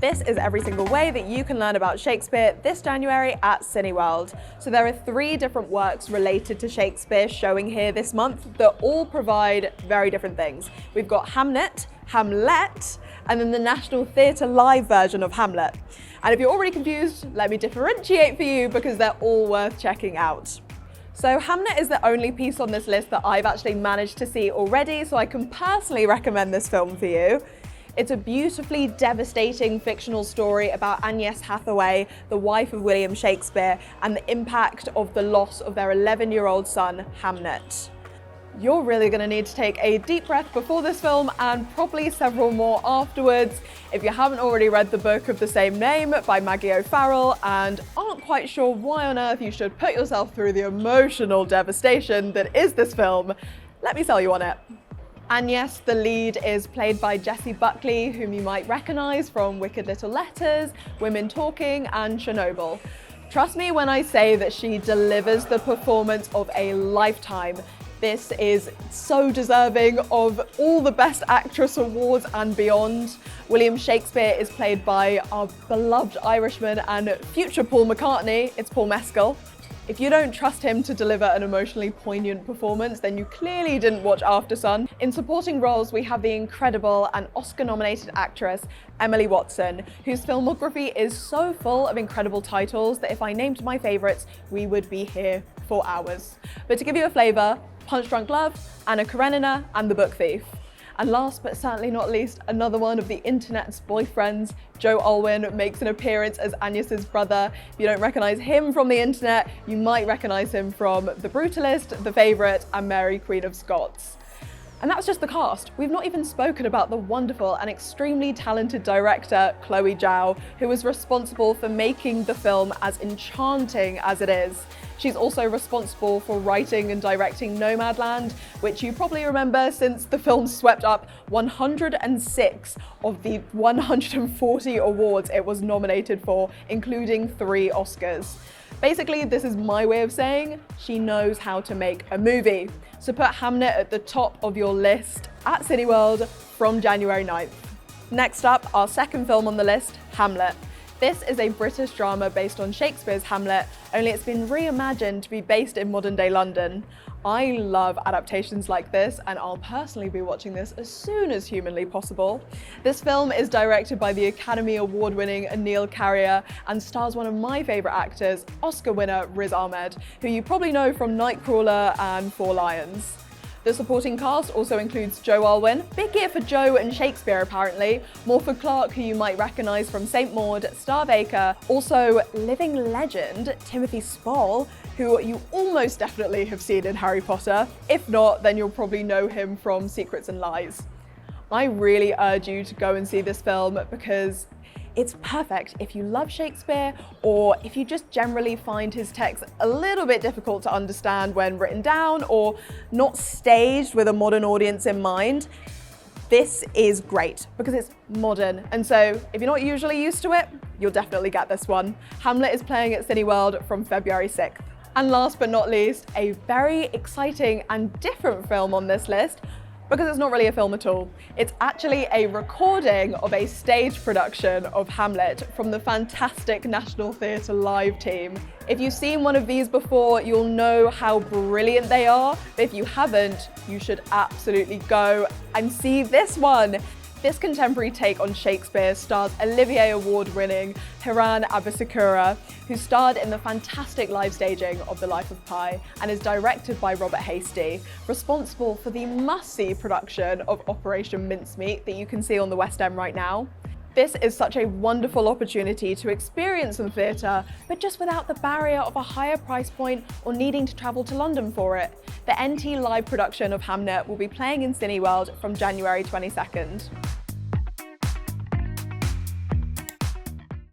This is every single way that you can learn about Shakespeare this January at Cineworld. So there are 3 different works related to Shakespeare showing here this month that all provide very different things. We've got Hamnet, Hamlet, and then the National Theatre live version of Hamlet. And if you're already confused, let me differentiate for you because they're all worth checking out. So Hamlet is the only piece on this list that I've actually managed to see already, so I can personally recommend this film for you. It's a beautifully devastating fictional story about Agnes Hathaway, the wife of William Shakespeare, and the impact of the loss of their 11-year-old son, Hamnet. You're really going to need to take a deep breath before this film and probably several more afterwards if you haven't already read the book of the same name by Maggie O'Farrell and aren't quite sure why on earth you should put yourself through the emotional devastation that is this film. Let me sell you on it. Agnes, the lead, is played by Jessie, Buckley, whom you might recognise from Wicked Little Letters, Women Talking and Chernobyl. Trust me when I say that she delivers the performance of a lifetime. This is so deserving of all the Best Actress awards and beyond. William Shakespeare is played by our beloved Irishman and future Paul McCartney. It's Paul Mescal. If you don't trust him to deliver an emotionally poignant performance, then you clearly didn't watch Aftersun. In supporting roles, we have the incredible and Oscar-nominated actress Emily Watson, whose filmography is so full of incredible titles that if I named my favourites, we would be here for hours. But to give you a flavour, Punch Drunk Love, Anna Karenina, and The Book Thief. And last but certainly not least, another one of the internet's boyfriends, Joe Alwyn, makes an appearance as Agnes's brother. If you don't recognise him from the internet, you might recognise him from The Brutalist, The Favourite, and Mary, Queen of Scots. And that's just the cast. We've not even spoken about the wonderful and extremely talented director, Chloe Zhao, who was responsible for making the film as enchanting as it is. She's also responsible for writing and directing Nomadland, which you probably remember since the film swept up 106 of the 140 awards it was nominated for, including 3 Oscars. Basically, this is my way of saying she knows how to make a movie. So put Hamnet at the top of your list at Cineworld from January 9th. Next up, our second film on the list, Hamlet. This is a British drama based on Shakespeare's Hamlet, only it's been reimagined to be based in modern-day London. I love adaptations like this, and I'll personally be watching this as soon as humanly possible. This film is directed by the Academy Award-winning Anil Carrier and stars one of my favourite actors, Oscar winner Riz Ahmed, who you probably know from Nightcrawler and Four Lions. The supporting cast also includes Joe Alwyn, big year for Joe and Shakespeare apparently, Morford Clark, who you might recognise from St Maud, Starbaker, also living legend Timothy Spall, who you almost definitely have seen in Harry Potter. If not, then you'll probably know him from Secrets and Lies. I really urge you to go and see this film because it's perfect if you love Shakespeare or if you just generally find his text a little bit difficult to understand when written down or not staged with a modern audience in mind. This is great because it's modern, and so if you're not usually used to it, you'll definitely get this one. Hamlet is playing at Cineworld from February 6th. And last but not least, a very exciting and different film on this list, because it's not really a film at all. It's actually a recording of a stage production of Hamlet from the fantastic National Theatre live team. If you've seen one of these before, you'll know how brilliant they are, but if you haven't, you should absolutely go and see this one. This contemporary take on Shakespeare stars Olivier Award-winning Hiran Abisakura, who starred in the fantastic live staging of The Life of Pi and is directed by Robert Hastie, responsible for the must-see production of Operation Mincemeat that you can see on the West End right now. This is such a wonderful opportunity to experience some theatre, but just without the barrier of a higher price point or needing to travel to London for it. The NT live production of Hamnet will be playing in Cineworld from January 22nd.